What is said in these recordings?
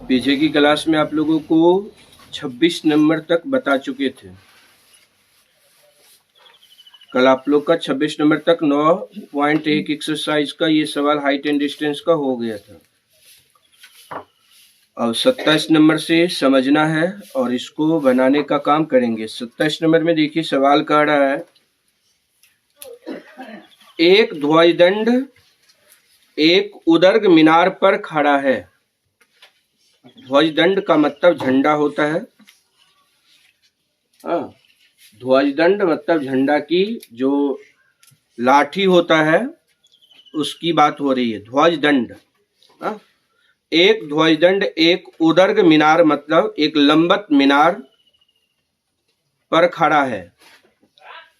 पीछे की क्लास में आप लोगों को 26 नंबर तक बता चुके थे। कल आप लोग का 26 नंबर तक 9.1 एक्सरसाइज का ये सवाल हाइट एंड डिस्टेंस का हो गया था। अब 27 नंबर से समझना है और इसको बनाने का काम करेंगे। 27 नंबर में देखिए सवाल कह रहा है, एक ध्वजदंड एक उदर्ग मीनार पर खड़ा है। ध्वजदंड का मतलब झंडा होता है। ध्वजदंड मतलब झंडा की जो लाठी होता है उसकी बात हो रही है। ध्वजदंड, एक ध्वजदंड एक उदर्ग मीनार मतलब एक लंबत मीनार पर खड़ा है।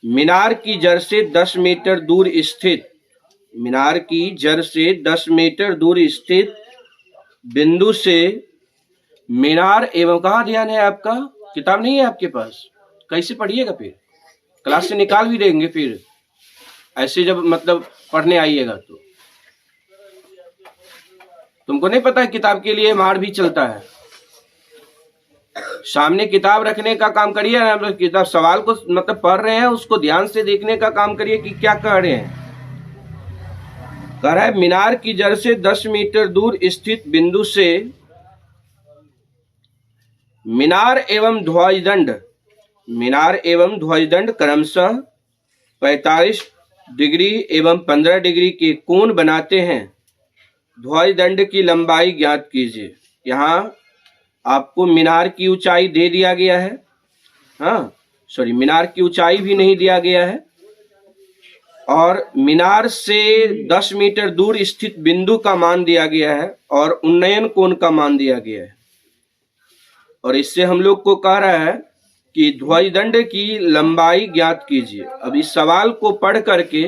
मीनार की जड़ से 10 मीटर दूर स्थित, मीनार की जड़ से 10 मीटर दूर स्थित बिंदु से मीनार एवं, कहाँ ध्यान है आपका? किताब नहीं है आपके पास? कैसे पढ़िएगा? फिर क्लास से निकाल भी देंगे। फिर ऐसे जब मतलब पढ़ने आइएगा तो तुमको नहीं पता है किताब के लिए मार भी चलता है। सामने किताब रखने का काम करिए ना। किताब सवाल को मतलब पढ़ रहे हैं उसको ध्यान से देखने का काम करिए कि क्या कह रहे हैं। कह रहा है मीनार की जड़ से 10 मीटर दूर स्थित बिंदु से मीनार एवं ध्वजदंड क्रमशः 45 डिग्री एवं 15 डिग्री के कोण बनाते हैं। ध्वजदंड की लंबाई ज्ञात कीजिए। यहाँ आपको मीनार की ऊंचाई दे दिया गया है। मीनार की ऊंचाई भी नहीं दिया गया है और मीनार से 10 मीटर दूर स्थित बिंदु का मान दिया गया है और उन्नयन कोण का मान दिया गया है। और इससे हम लोग को कह रहा है कि ध्वजदंड की लंबाई ज्ञात कीजिए। अब इस सवाल को पढ़ करके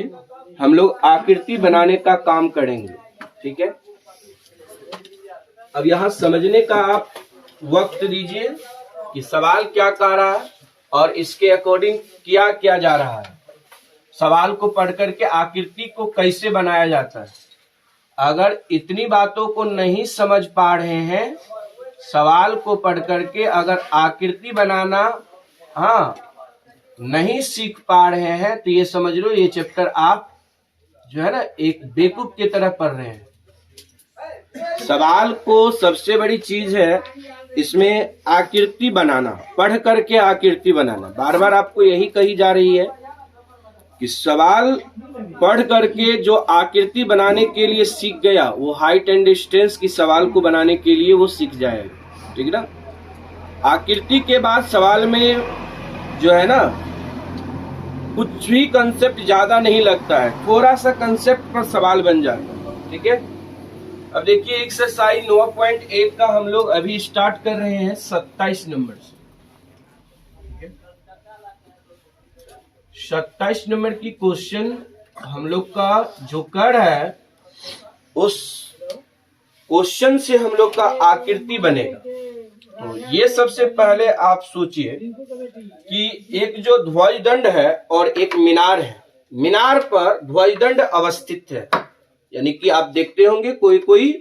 हम लोग आकृति बनाने का काम करेंगे। ठीक है, अब यहाँ समझने का आप वक्त दीजिए कि सवाल क्या कह रहा है और इसके अकॉर्डिंग क्या किया जा रहा है। सवाल को पढ़ करके आकृति को कैसे बनाया जाता है। अगर इतनी बातों को नहीं समझ पा रहे हैं, सवाल को पढ़ करके अगर आकृति बनाना नहीं सीख पा रहे हैं तो ये समझ लो ये चैप्टर आप जो है ना एक बेवकूफ की तरह पढ़ रहे हैं। सवाल को सबसे बड़ी चीज है इसमें आकृति बनाना, पढ़ करके आकृति बनाना। बार बार आपको यही कही जा रही है कि सवाल पढ़ करके जो आकृति बनाने के लिए सीख गया वो हाइट एंड डिस्टेंस की सवाल को बनाने के लिए वो सीख जाएगा। ठीक ना? आकृति के बाद सवाल में जो है ना कुछ भी कंसेप्ट ज्यादा नहीं लगता है, थोड़ा सा कंसेप्ट पर सवाल बन जाता है। ठीक है, अब देखिए एक्सरसाइज 9.1 का हम लोग अभी स्टार्ट कर रहे हैं 27 नंबर से। 27 नंबर की क्वेश्चन हम लोग का जो कर है उस क्वेश्चन से हम लोग का आकृति बनेगा। तो ये सबसे पहले आप सोचिए कि एक जो ध्वजदंड है और एक मीनार है, मीनार पर ध्वजदंड अवस्थित है। यानी कि आप देखते होंगे कोई कोई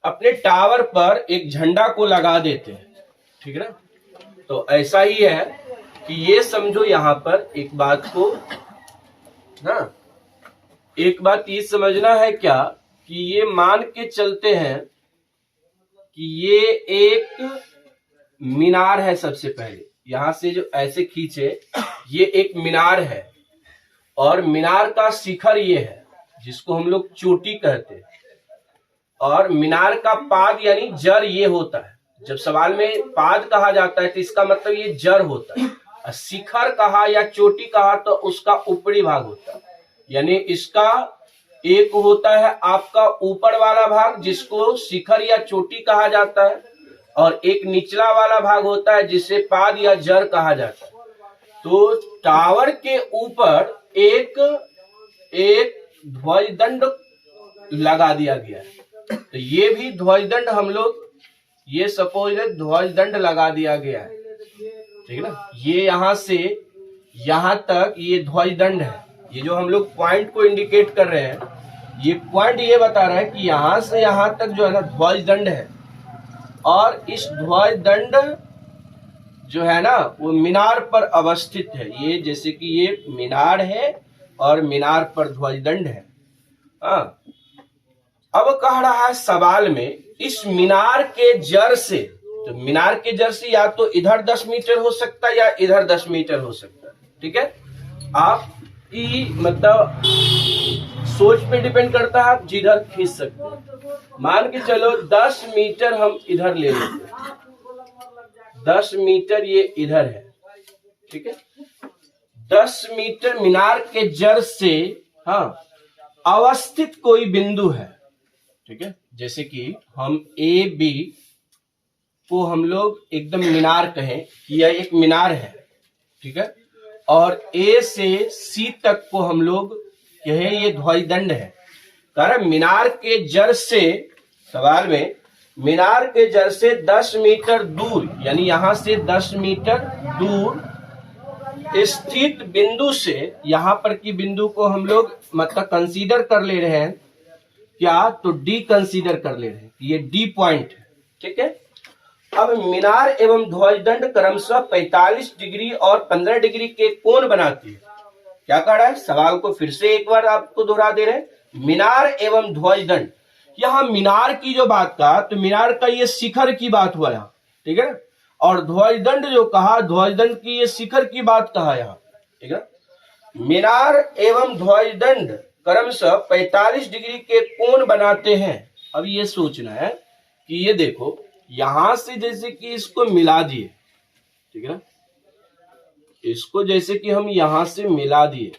अपने टावर पर एक झंडा को लगा देते हैं। ठीक है ना? तो ऐसा ही है कि ये समझो यहाँ पर एक बात को एक बात ये समझना है क्या कि ये मान के चलते हैं कि ये एक मीनार है। सबसे पहले यहां से जो ऐसे खींचे ये एक मीनार है और मीनार का शिखर ये है जिसको हम लोग चोटी कहते हैं और मीनार का पाद यानी जड़ ये होता है। जब सवाल में पाद कहा जाता है तो इसका मतलब ये जड़ होता है। शिखर कहा या चोटी कहा तो उसका ऊपरी भाग होता है। यानी इसका एक होता है आपका ऊपर वाला भाग जिसको शिखर या चोटी कहा जाता है और एक निचला वाला भाग होता है जिसे पाद या जड़ कहा जाता है। तो टावर के ऊपर एक ध्वजदंड लगा दिया गया है। तो ये भी ध्वजदंड हम लोग ये सपोज ध्वजदंड लगा दिया गया है। ठीक है ना? ये यहाँ से यहाँ तक ये ध्वजदंड है। ये जो हम लोग पॉइंट को इंडिकेट कर रहे हैं ये पॉइंट ये बता रहा है कि यहाँ से यहाँ तक जो है ना ध्वजदंड है और इस ध्वज दंड जो है ना वो मीनार पर अवस्थित है। ये जैसे कि ये मीनार है और मीनार पर ध्वज दंड है। हाँ, अब कह रहा है सवाल में इस मीनार के जड़ से, तो मीनार के जड़ से या तो इधर 10 मीटर हो सकता है या इधर 10 मीटर हो सकता है। ठीक है, आपकी मतलब सोच पे डिपेंड करता है, आप जिधर खींच सकते हैं। मान के चलो 10 मीटर हम इधर ले लेते हैं, 10 मीटर ये इधर है। ठीक है, 10 मीटर मीनार के जड़ से हाँ अवस्थित कोई बिंदु है। ठीक है, जैसे कि हम ए बी को हम लोग एकदम मीनार कहें कि यह एक मीनार है। ठीक है, और ए से सी तक को हम लोग कहें ये ध्वज दंड है। कारण मीनार के जड़ से, सवाल में मीनार के जड़ से 10 मीटर दूर, यानी यहां से 10 मीटर दूर स्थित बिंदु से, यहां पर की बिंदु को हम लोग मतलब कंसीडर कर ले रहे हैं क्या, तो डी कंसीडर कर ले रहे हैं, ये डी पॉइंट है। ठीक है, अब मीनार एवं ध्वजदंड क्रमशः 45 डिग्री और 15 डिग्री के कोण बनाती है। क्या कह रहा है, सवाल को फिर से एक बार आपको दोहरा दे रहे हैं। मीनार एवं ध्वजदंड, यहाँ मीनार की जो बात कहा तो मीनार का ये शिखर की बात हुआ यहाँ। ठीक है, और ध्वजदंड जो कहा, ध्वजदंड की ये शिखर की बात कहा यहाँ। ठीक है, मीनार एवं ध्वजदंड क्रमशः 45 डिग्री के कोण बनाते हैं। अब ये सोचना है कि ये देखो यहां से जैसे कि इसको मिला दिए, ठीक है ना, इसको जैसे कि हम यहां से मिला दिए,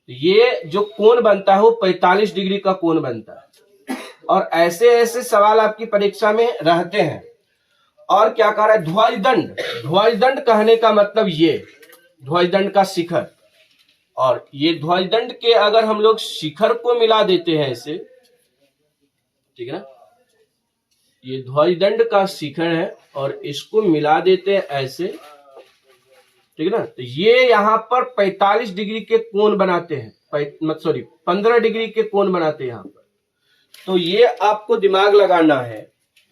ये जो कोण बनता है वो 45 डिग्री का कोण बनता है। और ऐसे ऐसे सवाल आपकी परीक्षा में रहते हैं। और क्या कह रहा है, ध्वजदंड, ध्वजदंड कहने का मतलब ये ध्वजदंड का शिखर, और ये ध्वजदंड के अगर हम लोग शिखर को मिला देते हैं ऐसे, ठीक है ना, ये ध्वजदंड का शिखर है और इसको मिला देते हैं ऐसे, ठीक है ना, तो ये यहाँ पर 45 डिग्री के कोण बनाते हैं, 15 डिग्री के कोण बनाते हैं यहाँ पर। तो ये आपको दिमाग लगाना है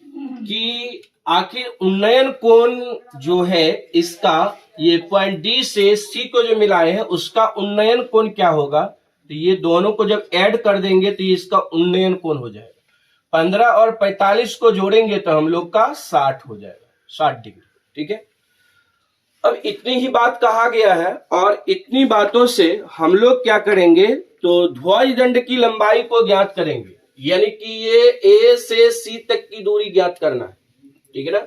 कि आखिर उन्नयन कोण जो है इसका, ये पॉइंट डी से सी को जो मिलाए हैं उसका उन्नयन कोण क्या होगा। तो ये दोनों को जब ऐड कर देंगे तो इसका उन्नयन कोण हो जाएगा 15 और 45 को जोड़ेंगे तो हम लोग का 60 हो जाएगा, 60 डिग्री। ठीक है, अब इतनी ही बात कहा गया है और इतनी बातों से हम लोग क्या करेंगे, तो ध्वजदंड की लंबाई को ज्ञात करेंगे, यानी कि ये ए से सी तक की दूरी ज्ञात करना है। ठीक है ना,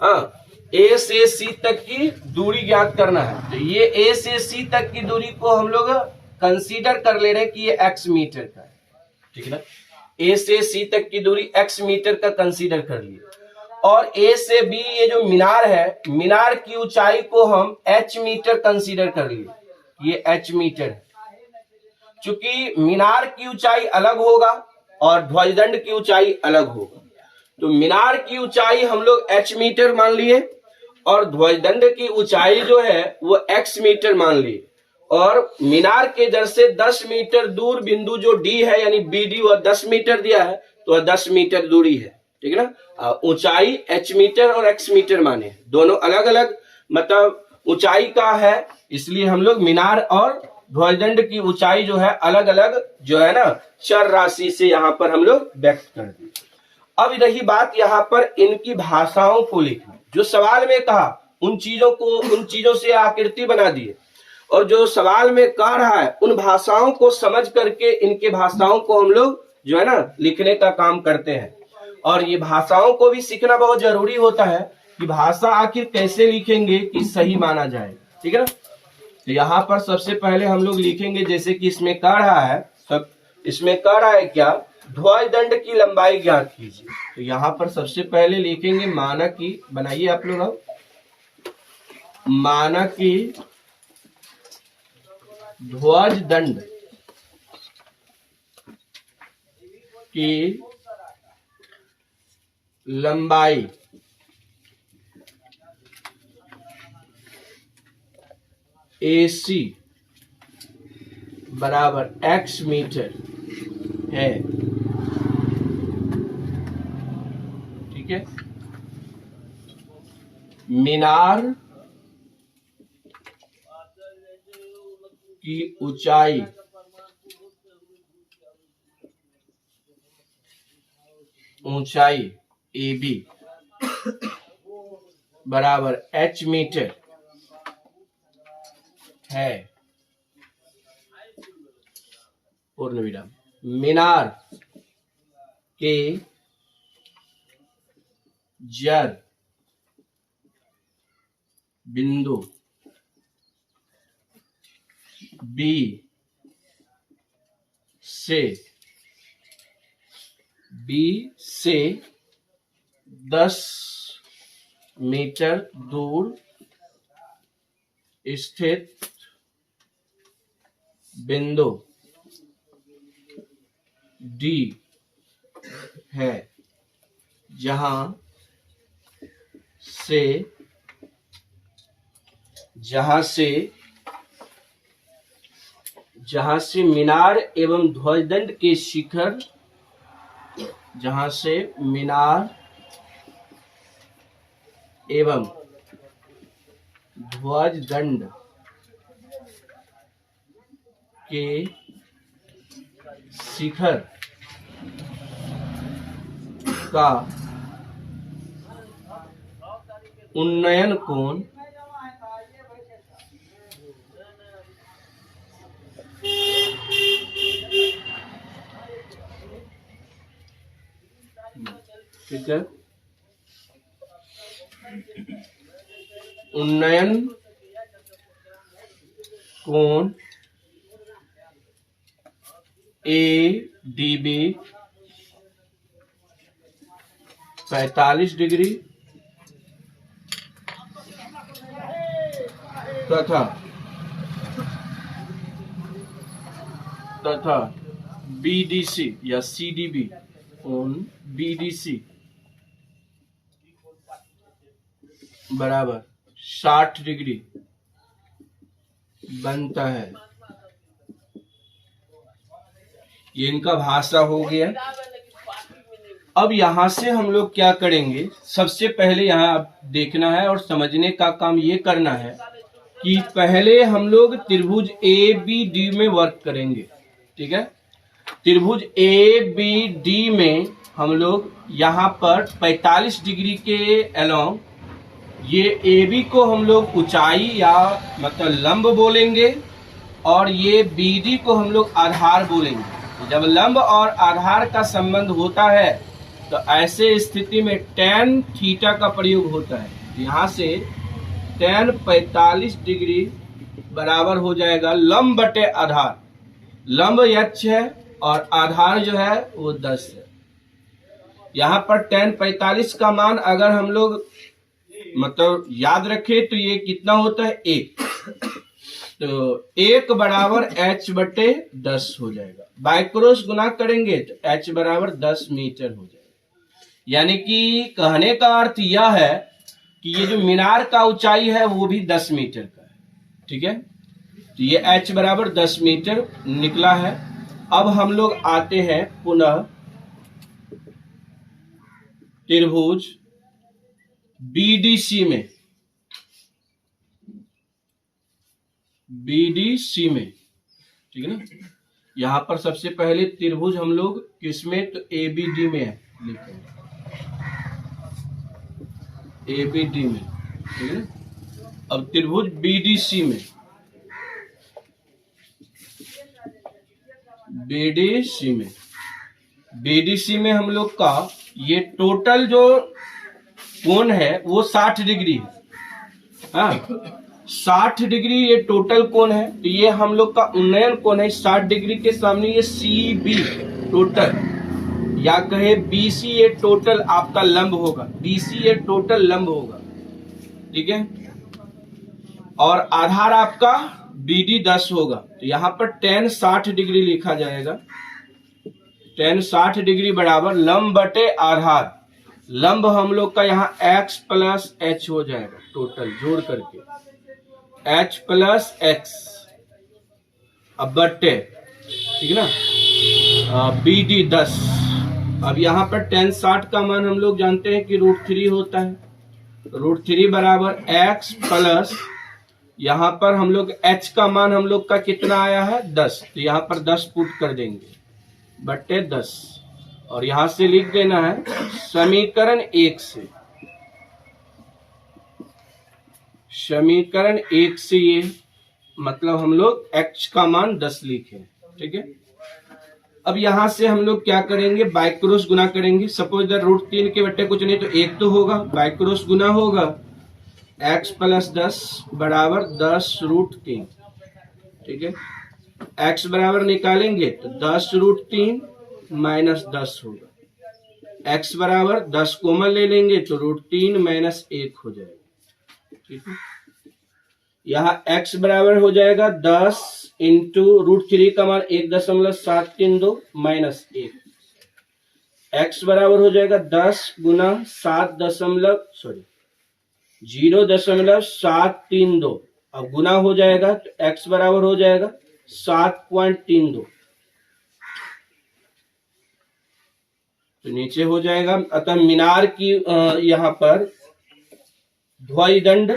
हाँ, ए से सी तक की दूरी ज्ञात करना है। तो ये ए से सी तक की दूरी को हम लोग कंसीडर कर ले रहे हैं कि ये x मीटर का है। ठीक है ना, ए से सी तक की दूरी x मीटर का कंसीडर कर लिए, और ए से बी ये जो मीनार है, मीनार की ऊंचाई को हम h मीटर कंसीडर कर लिए, ये h मीटर है। चूंकि मीनार की ऊंचाई अलग होगा और ध्वजदंड की ऊंचाई अलग होगा, तो मीनार की ऊंचाई हम लोग h मीटर मान लिए और ध्वजदंड की ऊंचाई जो है वो x मीटर मान लिए, और मीनार के जड़ से 10 मीटर दूर बिंदु जो डी है यानी BD वह 10 मीटर दिया है, तो वह 10 मीटर दूरी है। ठीक है ना, ऊंचाई h मीटर और x मीटर माने, दोनों अलग अलग मतलब ऊंचाई का है, इसलिए हम लोग मीनार और ध्वजदंड की ऊंचाई जो है अलग अलग जो है ना चर राशि से यहाँ पर हम लोग व्यक्त कर दी। अब रही बात यहाँ पर इनकी भाषाओं को लिखना, जो सवाल में कहा उन चीजों से आकृति बना दिए, और जो सवाल में कह रहा है उन भाषाओं को समझ करके इनके भाषाओं को हम लोग जो है ना लिखने का काम करते हैं। और ये भाषाओं को भी सीखना बहुत जरूरी होता है कि भाषा आखिर कैसे लिखेंगे कि सही माना जाए। ठीक है ना, तो यहाँ पर सबसे पहले हम लोग लिखेंगे, जैसे कि इसमें कह रहा है, सब इसमें कह रहा है क्या, ध्वजदंड की लंबाई ज्ञात कीजिए। तो यहाँ पर सबसे पहले लिखेंगे मानक की, बनाइए आप लोग, अब मानक की ध्वजदंड की लंबाई AC बराबर x मीटर है। ठीक है। मीनार की ऊंचाई AB बराबर h मीटर है। पूर्ण विराम। मीनार के जड़ बिंदु B से 10 मीटर दूर स्थित बिंदु D है, जहां से मीनार एवं ध्वजदंड के शिखर का उन्नयन कोण ठीक है, उन्नयन कोण ADB 45 डिग्री तथा BDC या CDB कोण BDC बराबर 60 डिग्री बनता है। ये इनका भाषा हो गया। अब यहां से हम लोग क्या करेंगे, सबसे पहले यहाँ देखना है और समझने का काम ये करना है कि पहले हम लोग त्रिभुज ABD में वर्क करेंगे। ठीक है, त्रिभुज ABD में हम लोग यहाँ पर 45 डिग्री के अलोंग ये AB को हम लोग ऊंचाई या मतलब लंब बोलेंगे और ये BD को हम लोग आधार बोलेंगे। जब लंब और आधार का संबंध होता है तो ऐसे स्थिति में tan थीटा का प्रयोग होता है। यहाँ से tan 45 डिग्री बराबर हो जाएगा लंब बटे आधार। लंब h है और आधार जो है वो 10 है। यहाँ पर tan 45 का मान अगर हम लोग मतलब याद रखें तो ये कितना होता है 1, तो 1 बराबर h बटे 10 हो जाएगा। बाय क्रॉस गुना करेंगे तो h बराबर 10 मीटर हो जाएगा। यानी कि कहने का अर्थ यह है कि ये जो मीनार का ऊंचाई है वो भी 10 मीटर का है। ठीक है, तो ये h बराबर 10 मीटर निकला है। अब हम लोग आते हैं पुनः त्रिभुज BDC में। BDC में ठीक है ना, यहाँ पर सबसे पहले त्रिभुज हम लोग किसमें, तो ABD में है, लिखेंगे ABD में। ठीक है ना, अब त्रिभुज BDC में, BDC में हम लोग का ये टोटल जो कोण है वो 60 डिग्री है। हाँ, 60 डिग्री ये टोटल कोण है, तो ये हम लोग का उन्नयन कोण है। 60 डिग्री के सामने ये CB टोटल या कहे BC ये टोटल आपका लंब होगा, BC ये टोटल लंब होगा। ठीक है, और आधार आपका BD 10 होगा, तो यहाँ पर tan 60 डिग्री लिखा जाएगा। tan 60 डिग्री बराबर लंब बटे आधार। लंब हम लोग का यहाँ x प्लस h हो जाएगा, टोटल जोड़ करके h प्लस x अब बटे, ठीक है ना, BD 10 अब यहाँ पर tan 60 का मान हम लोग जानते हैं कि √3 होता है। √3 बराबर x प्लस यहाँ पर हम लोग h का मान हम लोग का कितना आया है 10, तो यहाँ पर 10 पुट कर देंगे बट्टे 10 और यहाँ से लिख देना है समीकरण 1 से। समीकरण 1 से ये मतलब हम लोग x का मान 10 लिखे, ठीक है। अब यहां से हम लोग क्या करेंगे, बाय क्रॉस गुना करेंगे। सपोज दैट √3 के बट्टे कुछ नहीं तो 1 तो होगा, बाय क्रॉस गुना होगा x प्लस 10 बराबर 10√3, ठीक है। x बराबर निकालेंगे तो 10√3 माइनस 10 होगा। x बराबर 10 कॉमन ले लेंगे तो √3 माइनस 1 हो जाएगा, ठीक है। यहाँ x बराबर हो जाएगा 10 इंटू √3 का मान 1.732 माइनस 1। x बराबर हो जाएगा 10 गुना 0.732। अब गुना हो जाएगा तो x बराबर हो जाएगा 7.32, तो नीचे हो जाएगा। अतः मीनार की यहाँ पर ध्वजदंड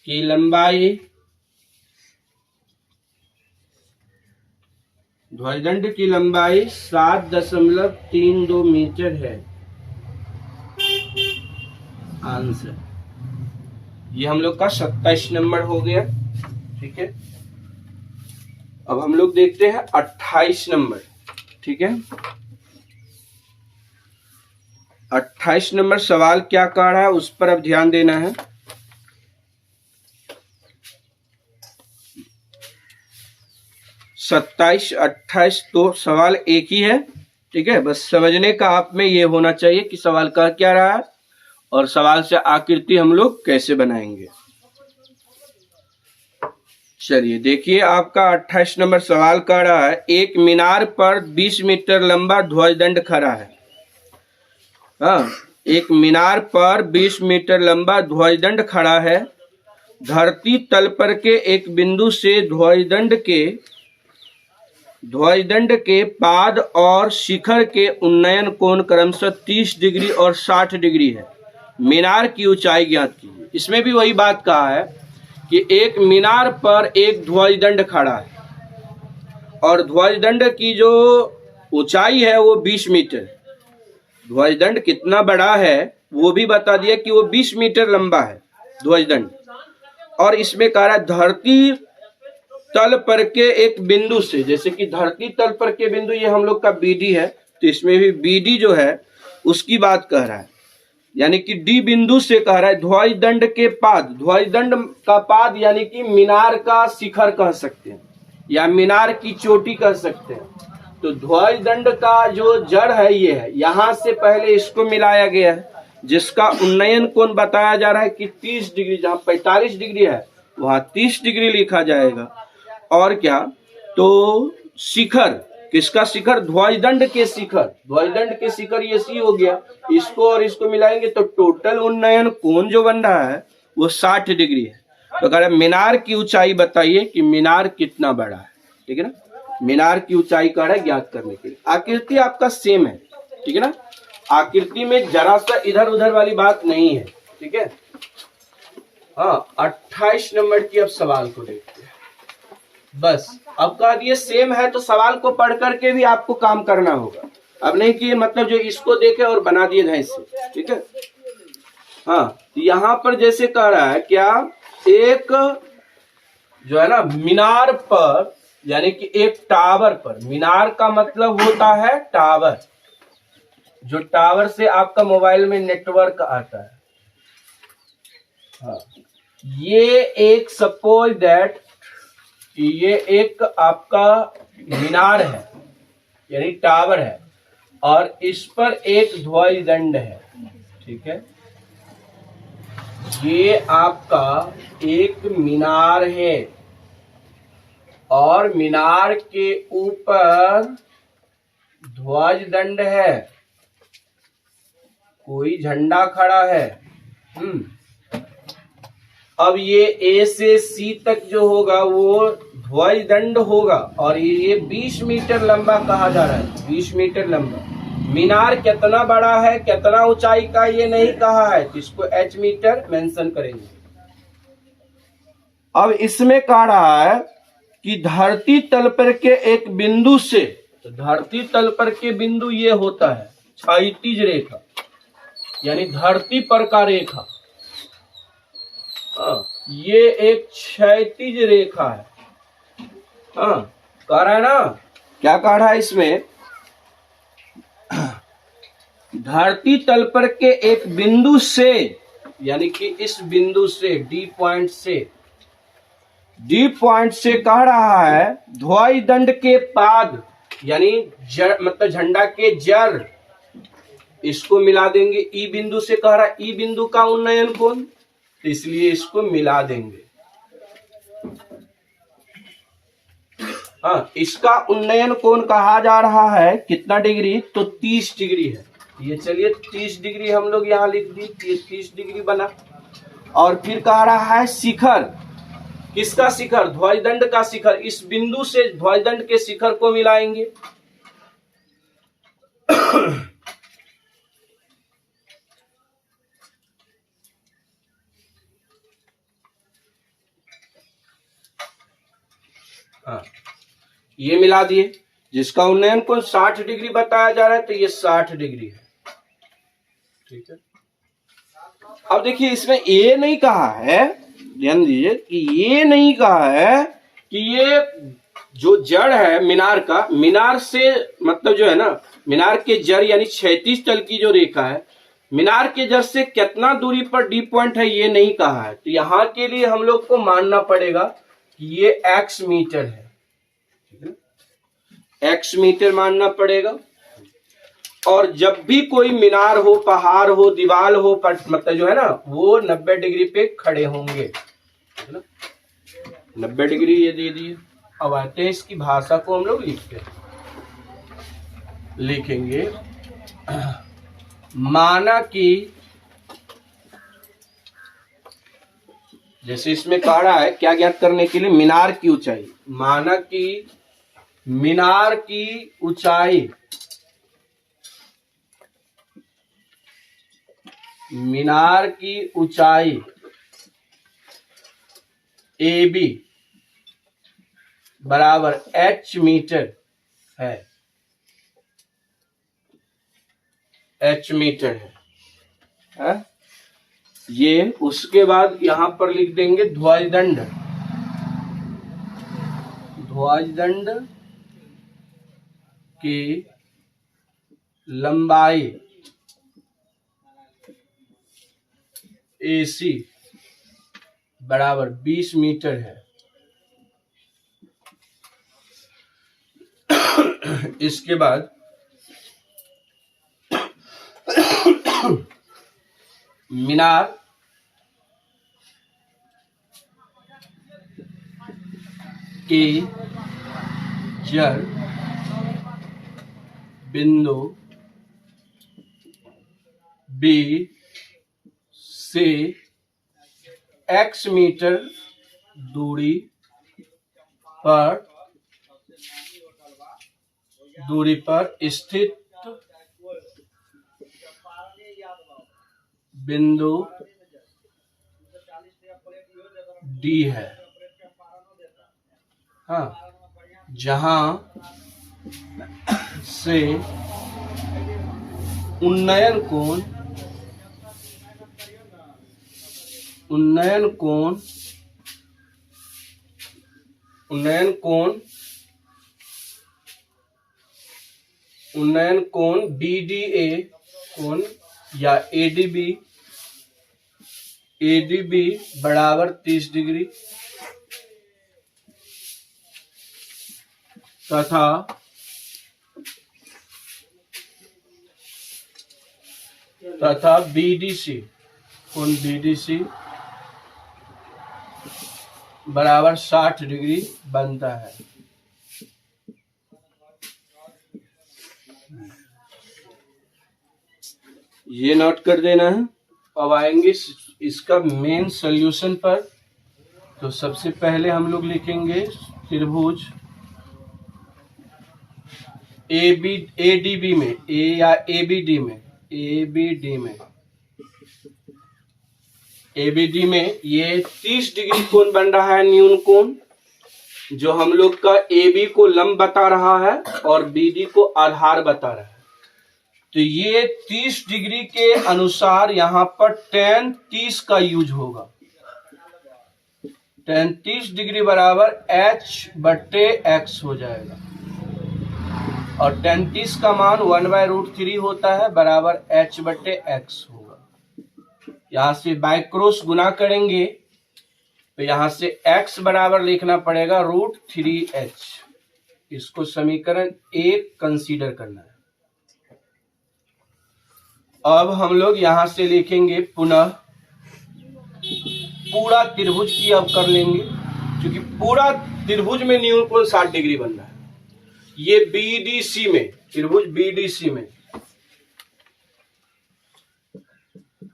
की लंबाई 7.32 मीटर है। आंसर ये हम लोग का 27 नंबर हो गया, ठीक है। अब हम लोग देखते हैं 28 नंबर, ठीक है। 28 नंबर सवाल क्या कह रहा है उस पर अब ध्यान देना है। 27, 28 तो सवाल एक ही है, ठीक है। बस समझने का आप में ये होना चाहिए कि सवाल कह क्या रहा है और सवाल से आकृति हम लोग कैसे बनाएंगे। चलिए देखिए, आपका 28 नंबर सवाल कह रहा है एक मीनार पर 20 मीटर लंबा ध्वजदंड खड़ा है। हाँ, एक मीनार पर 20 मीटर लंबा ध्वजदंड खड़ा है। धरती तल पर के एक बिंदु से ध्वजदंड के पाद और शिखर के उन्नयन कोण क्रमशः 30 डिग्री और 60 डिग्री है। मीनार की ऊंचाई ज्ञात कीजिए। इसमें भी वही बात कहा है कि एक मीनार पर एक ध्वजदंड खड़ा है और ध्वजदंड की जो ऊंचाई है वो 20 मीटर। ध्वजदंड कितना बड़ा है वो भी बता दिया कि वो 20 मीटर लंबा है ध्वजदंड। और इसमें कह रहा है धरती तल पर के एक बिंदु से, जैसे कि धरती तल पर के बिंदु ये हम लोग का BD है, तो इसमें भी BD जो है उसकी बात कह रहा है, यानी कि D बिंदु से कह रहा है ध्वजदंड के पाद। ध्वजदंड का पाद यानी कि मीनार का शिखर कह सकते हैं या मीनार की चोटी कह सकते हैं। तो ध्वजदंड का जो जड़ है ये है, यहाँ से पहले इसको मिलाया गया है जिसका उन्नयन कोण बताया जा रहा है कि 30 डिग्री। जहाँ 45 डिग्री है वहाँ 30 डिग्री लिखा जाएगा। और क्या, तो शिखर, किसका शिखर, ध्वजदंड के शिखर। ध्वजदंड के शिखर ये सी हो गया, इसको और इसको मिलाएंगे तो टोटल उन्नयन कोण जो बन रहा है वो 60 डिग्री है। तो अगर मीनार की ऊंचाई बताइए कि मीनार कितना बड़ा है, ठीक है ना। मीनार की ऊंचाई का है ज्ञात करने के लिए। आकृति आपका सेम है, ठीक है ना। आकृति में जरा सा इधर उधर वाली बात नहीं है, ठीक है। हाँ, 28 नंबर की अब सवाल को देखते हैं। बस अब कह दिए सेम है तो सवाल को पढ़ करके भी आपको काम करना होगा। अब नहीं कि मतलब जो इसको देखे और बना दिए ढंग से, ठीक है। हाँ, यहाँ पर जैसे कह रहा है क्या, एक जो है ना मीनार पर, यानी कि एक टावर पर। मीनार का मतलब होता है टावर, जो टावर से आपका मोबाइल में नेटवर्क आता है। हाँ, ये एक सपोज दैट ये एक आपका मीनार है यानी टावर है और इस पर एक ध्वजदंड है, ठीक है। ये आपका एक मीनार है और मीनार के ऊपर ध्वजदंड है, कोई झंडा खड़ा है। अब ये ए से सी तक जो होगा वो ध्वज दंड होगा और ये 20 मीटर लंबा कहा जा रहा है, 20 मीटर लंबा। मीनार कितना बड़ा है, कितना ऊंचाई का ये नहीं कहा है, तो इसको एच मीटर मेंशन करेंगे। अब इसमें कह रहा है कि धरती तल पर के एक बिंदु से, तो धरती तल पर के बिंदु ये होता है क्षैतिज रेखा, यानी धरती पर का रेखा। ये एक क्षैतिज रेखा है। कह रहा है ना, क्या कह रहा है इसमें, धरती तल पर के एक बिंदु से, यानी कि इस बिंदु से डी पॉइंट से कह रहा है ध्वज दंड के पाद, यानी जड़ मतलब झंडा के जड़, इसको मिला देंगे। ई बिंदु से कह रहा है ई बिंदु का उन्नयन कोण, तो इसलिए इसको मिला देंगे। इसका उन्नयन कोण कहा जा रहा है कितना डिग्री, तो 30 डिग्री है। ये चलिए 30 डिग्री हम लोग यहाँ लिख दी, ये 30 डिग्री बना। और फिर कह रहा है शिखर, किसका शिखर, ध्वज दंड का शिखर। इस बिंदु से ध्वज दंड के शिखर को मिलाएंगे। ये मिला दिए, जिसका उन्नयन कोण 60 डिग्री बताया जा रहा है, तो ये 60 डिग्री है। ठीक है। अब देखिए इसमें ये नहीं कहा है, ध्यान दीजिए कि ये नहीं कहा है कि ये जो जड़ है मीनार का, मीनार से मतलब जो है ना, मीनार के जड़ यानी क्षैतिज तल की जो रेखा है, मीनार के जड़ से कितना दूरी पर डी पॉइंट है, ये नहीं कहा है। तो यहाँ के लिए हम लोग को मानना पड़ेगा कि ये x मीटर है। x मीटर मानना पड़ेगा। और जब भी कोई मीनार हो, पहाड़ हो, दीवार हो, मतलब जो है ना, वो 90 डिग्री पे खड़े होंगे, 90 डिग्री ये दे दिए। अब आते हैं इसकी भाषा को हम लोग लिखेंगे। माना कि जैसे इसमें कह रहा है क्या ज्ञात करने के लिए, मीनार की ऊंचाई। माना कि मीनार की ऊंचाई, मीनार की ऊंचाई AB बराबर h मीटर है, h मीटर है। ये उसके बाद यहां पर लिख देंगे ध्वज दंड, ध्वज दंड की लंबाई AC बराबर 20 मीटर है। इसके बाद मीनार के जड़ बिंदु B से x मीटर दूरी पर स्थित बिंदु D है। जहां से उन्नयन कोण DDA कोण या ADB बराबर 30 डिग्री तथा BDC कोण BDC बराबर 60 डिग्री बनता है। ये नोट कर देना है। अब आएंगे इसका मेन सॉल्यूशन पर। तो सबसे पहले हम लोग लिखेंगे त्रिभुज ADB में, ए या ABD में ये 30 डिग्री कोण बन रहा है, न्यून कोण, जो हम लोग का AB को लंब बता रहा है और BD को आधार बता रहा है। तो ये 30 डिग्री के अनुसार यहाँ पर tan 30 का यूज होगा। tan 30 डिग्री बराबर H/x हो जाएगा और tan 30 का मान 1/√3 होता है, बराबर H/x होगा। यहाँ से बाय क्रॉस गुना करेंगे तो यहाँ से x बराबर लिखना पड़ेगा √3h। इसको समीकरण 1 कंसीडर करना है। अब हम लोग यहाँ से लिखेंगे पुनः पूरा त्रिभुज की अब कर लेंगे, क्योंकि पूरा त्रिभुज में न्यून कोण 60 डिग्री बन रहा है। ये BDC में, त्रिभुज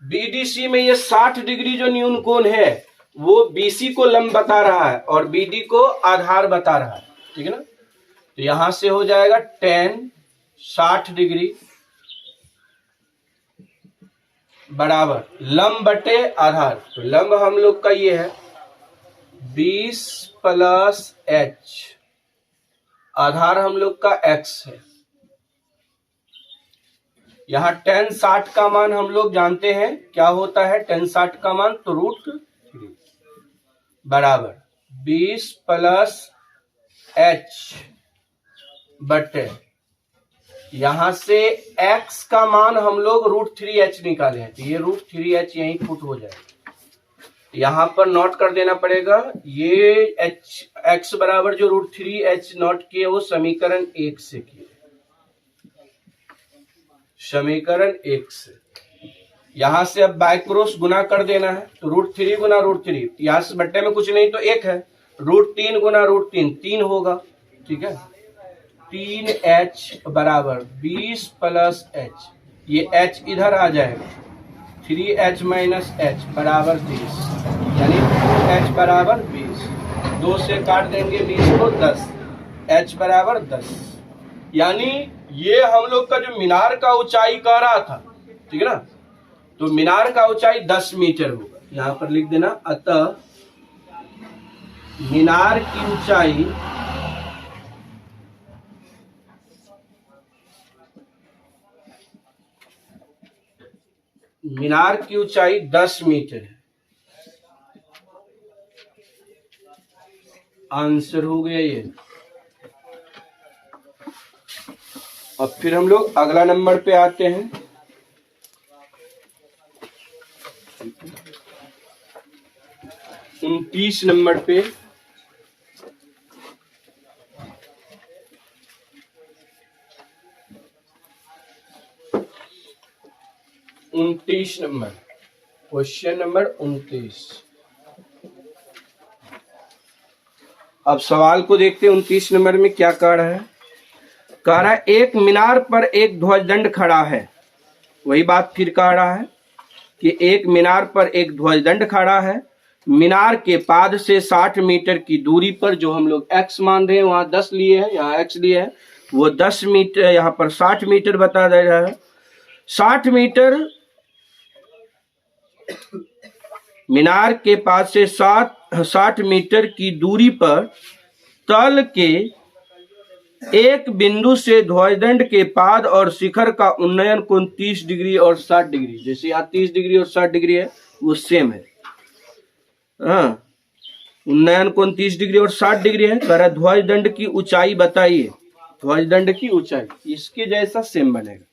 BDC में ये 60 डिग्री जो न्यून कोण है वो BC को लंब बता रहा है और BD को आधार बता रहा है, ठीक है ना। तो यहां से हो जाएगा tan 60 डिग्री बराबर लंब बटे आधार। तो लंब हम लोग का ये है 20 + h, आधार हम लोग का x है। यहाँ tan 60 का मान हम लोग जानते हैं क्या होता है, tan 60 का मान तो √3 बराबर 20 + h बटे, यहां से x का मान हम लोग √3h निकाले हैं, तो ये √3h यहीं पुट हो जाएगा। यहां पर नोट कर देना पड़ेगा, ये x बराबर जो √3h नोट किए वो समीकरण 1 से किए, समीकरण 1 से। यहां से अब बाय क्रॉस गुना कर देना है, तो √3 गुना √3, यहां से बट्टे में कुछ नहीं तो 1 है, √3 गुना √3 3 होगा, ठीक है। 3h बराबर 20 + h, ये h इधर आ जाएगा, 3h - h बराबर 20, यानी 2h बराबर 20, 2 से काट देंगे 20 को 10, h बराबर 10। यानी ये हम लोग का जो मीनार का ऊंचाई कह रहा था, ठीक है ना, तो मीनार का ऊंचाई 10 मीटर होगा। यहां पर लिख देना, अतः मीनार की ऊंचाई मीनार की ऊंचाई 10 मीटर है। आंसर हो गया ये। अब फिर हम लोग अगला नंबर पे आते हैं। 29 नंबर पे क्वेश्चन नंबर 29। अब सवाल को देखते हैं 29 नंबर में क्या कह रहा है। कह रहा है एक मीनार पर एक ध्वजदंड खड़ा है। वही बात फिर कह रहा है कि एक मीनार पर एक ध्वजदंड खड़ा है। मीनार के पाद से 60 मीटर की दूरी पर, जो हम लोग x मान रहे हैं वहां 10 लिए हैं, यहाँ x लिए है, वो 10 मीटर, यहाँ पर 60 मीटर बता दे रहा है। 60 मीटर मीनार के पास से 60 मीटर की दूरी पर तल के एक बिंदु से ध्वजदंड के पाद और शिखर का उन्नयन कोण 30 डिग्री और 60 डिग्री, जैसे यहाँ 30 डिग्री और 60 डिग्री है वो सेम है। हाँ, उन्नयन कोण 30 डिग्री और 60 डिग्री है। कह रहा ध्वजदंड की ऊंचाई बताइए। ध्वजदंड की ऊंचाई इसके जैसा सेम बनेगा।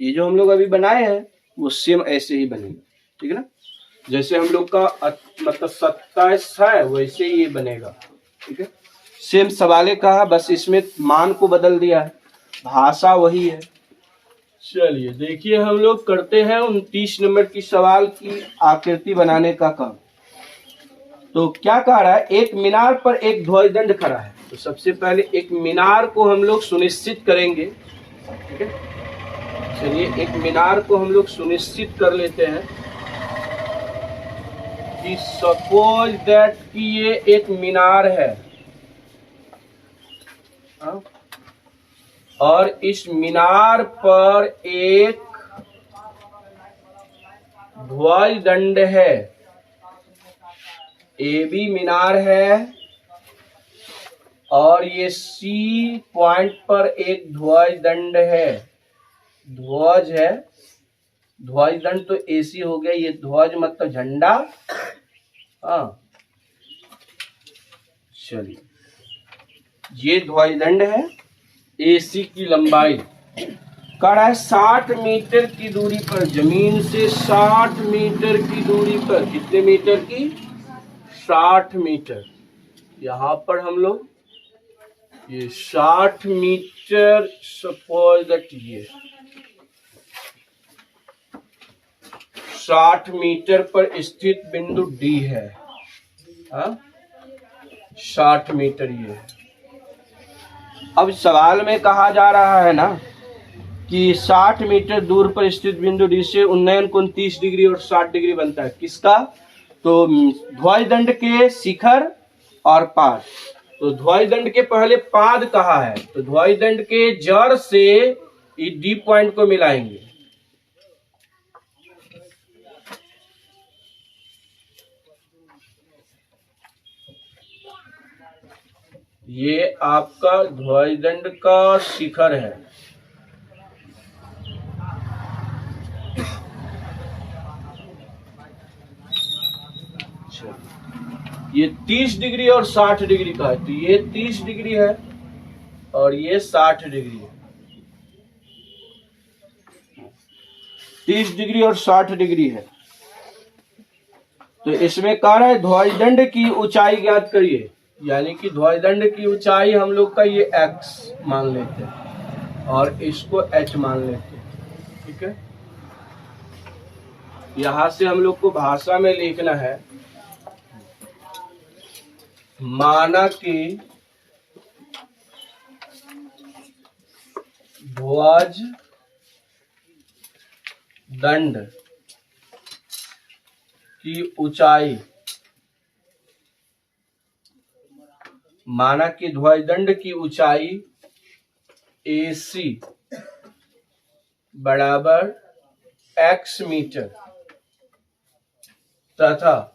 ये जो हम लोग अभी बनाए हैं वो सेम ऐसे ही बनेगा, ठीक है ना। जैसे हम लोग का मतलब 27 है वैसे ही ये बनेगा, ठीक है। सेम सवाले का है, बस इसमें मान को बदल दिया है, भाषा वही है। चलिए देखिए हम लोग करते हैं 29 नंबर की सवाल की आकृति बनाने का काम। तो क्या कह रहा है, एक मीनार पर एक ध्वजदंड खड़ा है। तो सबसे पहले एक मीनार को हम लोग सुनिश्चित करेंगे, ठीक है। चलिए एक मीनार को हम लोग सुनिश्चित कर लेते हैं। कि सपोज दैट कि ये एक मीनार है, और इस मीनार पर एक ध्वज दंड है, ए बी मीनार है, और ये सी पॉइंट पर एक ध्वज दंड है, ध्वज है, ध्वज दंड तो एसी हो गया, ये ध्वज मतलब झंडा। हाँ चलिए, ये ध्वज दंड है, एसी की लंबाई कर है 60 मीटर की दूरी पर, जमीन से 60 मीटर की दूरी पर। कितने मीटर की? 60 मीटर। यहां पर हम लोग ये 60 मीटर, सपोज दैट ये 60 मीटर पर स्थित बिंदु डी है। 60 मीटर ये है। अब सवाल में कहा जा रहा है ना कि 60 मीटर दूर पर स्थित बिंदु डी से उन्नयन कोण 30 डिग्री और 60 डिग्री बनता है। किसका? तो ध्वज दंड के शिखर और पाद। तो ध्वज दंड के पहले पाद कहा है, तो ध्वज दंड के जड़ से इस डी पॉइंट को मिलाएंगे। ये आपका ध्वज दंड का शिखर है। ये 30 डिग्री और 60 डिग्री का है, तो ये 30 डिग्री है और ये 60 डिग्री है। 30 डिग्री और 60 डिग्री है। तो इसमें कह रहा है ध्वज दंड की ऊंचाई ज्ञात करिए, यानी कि ध्वज दंड की ऊंचाई हम लोग का ये x मान लेते हैं और इसको h मान लेते हैं। ठीक है, यहां से हम लोग को भाषा में लिखना है, माना कि ध्वज दंड की ऊंचाई, माना कि ध्वज दंड की ऊंचाई AC बराबर x मीटर तथा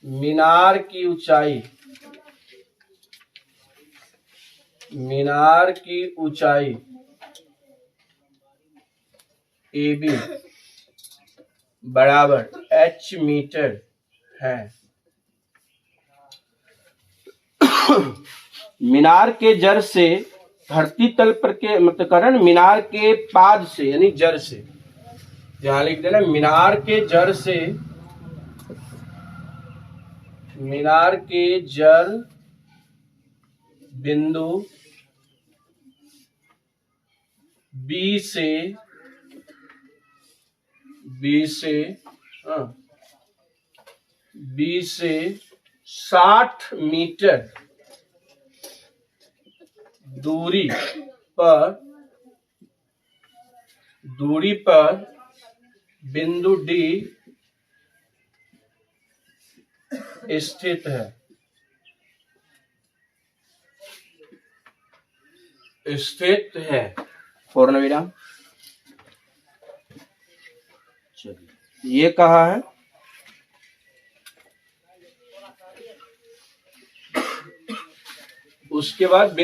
मीनार की ऊंचाई, मीनार की ऊंचाई AB बराबर h मीटर है। मीनार के जड़ से धरती तल पर के मतलब कारण मीनार के पाद से यानी जड़ से, यहां लिख देना मीनार के जड़ से, मीनार के जड़ बिंदु B से 60 मीटर दूरी पर बिंदु D स्थित है, पूर्ण विराम। चलिए, ये कहा है उसके बाद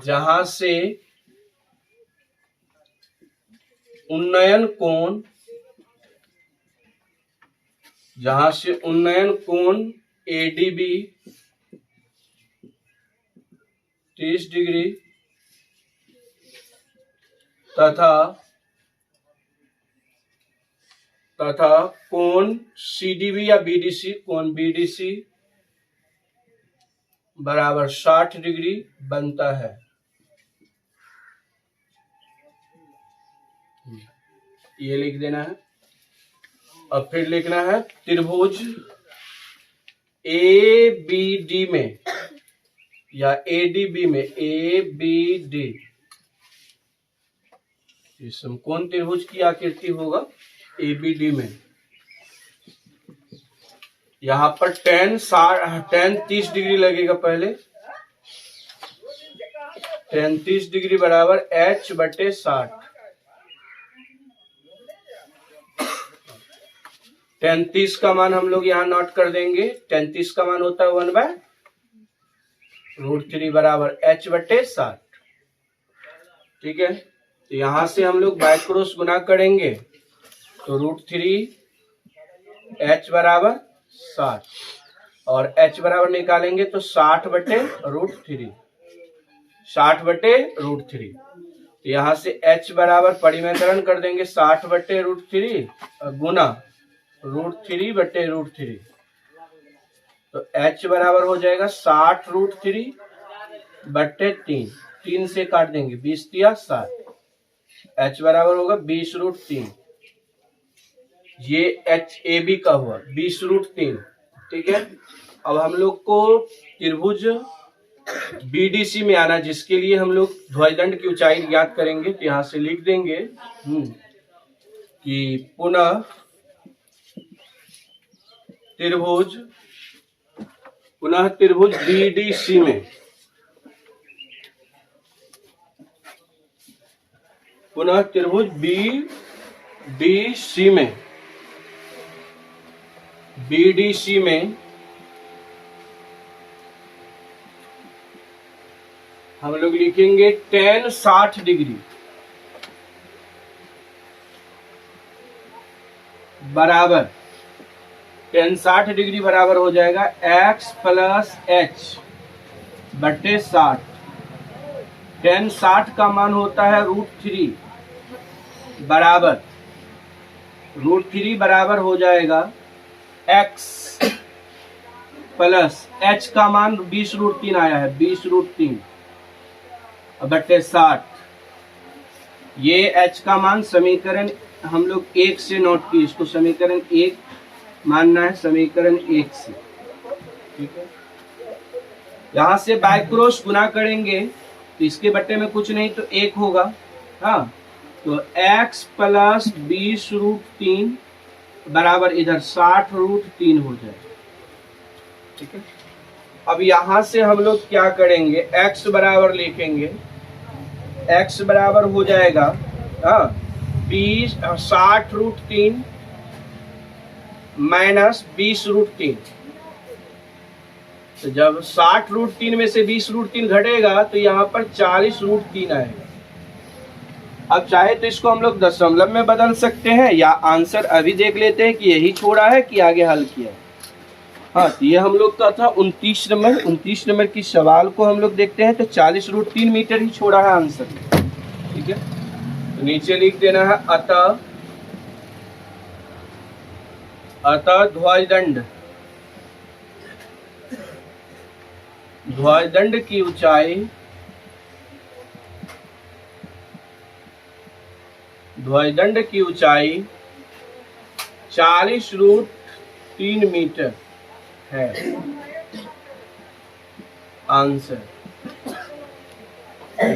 जहां से उन्नयन कोण ADB 30 डिग्री तथा कोण CDB या BDC, कोण BDC बराबर 60 डिग्री बनता है। ये लिख देना है और फिर लिखना है त्रिभुज ABD में या ADB में, ABD ये समकोण त्रिभुज की आकृति होगा ABD में यहाँ पर tan 30 डिग्री लगेगा। पहले tan 30 डिग्री बराबर H/60। tan 30 का मान हम लोग यहाँ नोट कर देंगे। tan 30 का मान होता है 1/√3 बराबर H/60। ठीक है, तो यहां से हम लोग बाय क्रॉस गुना करेंगे तो √3 H बराबर 60 और H बराबर निकालेंगे तो 60/√3। 60/√3। तो यहां से H बराबर परिमेयकरण कर देंगे 60/√3 गुना √3/√3। तो H बराबर हो जाएगा 60√3/3। 3 से काट देंगे, 20 या 60। H बराबर होगा 20√3। ये HAB का हुआ 20√3। ठीक है, अब हम लोग को त्रिभुज BDC में आना, जिसके लिए हम लोग ध्वजदंड की ऊंचाई ज्ञात करेंगे। तो यहां से लिख देंगे कि पुनः त्रिभुज BDC में BDC में हम लोग लिखेंगे tan 60 डिग्री बराबर tan 60 डिग्री बराबर हो जाएगा x + h/60। tan 60 का मान होता है √3 बराबर हो जाएगा x प्लस h का मान 20√3 आया है, 20√3/60। ये h का मान समीकरण हम लोग 1 से नोट की, इसको समीकरण 1 मानना है, समीकरण 1 से। ठीक है, यहां से बाय क्रॉस गुना करेंगे तो इसके बट्टे में कुछ नहीं तो 1 होगा। हाँ, तो x प्लस 20√3 बराबर इधर 60√3 हो जाएगा। ठीक है, अब यहां से हम लोग क्या करेंगे, x बराबर लिखेंगे। x बराबर हो जाएगा 60√3 माइनस 20√3। तो जब 60√3 में से 20√3 घटेगा तो यहाँ पर 40√3 आएगा। अब चाहे तो इसको हम लोग दशमलव में बदल सकते हैं, या आंसर अभी देख लेते हैं कि यही छोड़ा है कि आगे हल किया है। हाँ, तो ये हम लोग का था 29 नंबर की सवाल को हम लोग देखते हैं। तो 40√3 मीटर ही छोड़ा है आंसर। ठीक है, तो नीचे लिख देना है अतः ध्वजदंड की ऊंचाई 40√3 मीटर है आंसर।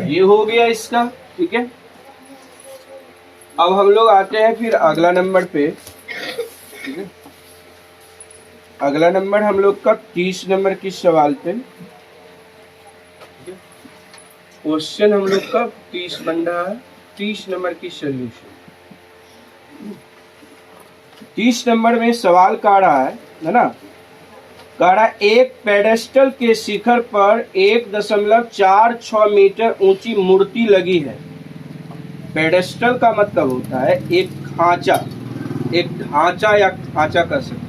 ये हो गया इसका। ठीक है, अब हम लोग आते हैं फिर अगला नंबर पे। ठीक है, अगला नंबर हम लोग का 30 नंबर की सवाल पे। क्वेश्चन हम लोग का 30 बन रहा है, 30 नंबर की सॉल्यूशन। 30 नंबर में सवाल कह रहा है ना, कह रहा है एक पेडेस्टल के शिखर पर 1.46 मीटर ऊंची मूर्ति लगी है। पेडेस्टल का मतलब होता है एक ढांचा या खांचा कर सकते।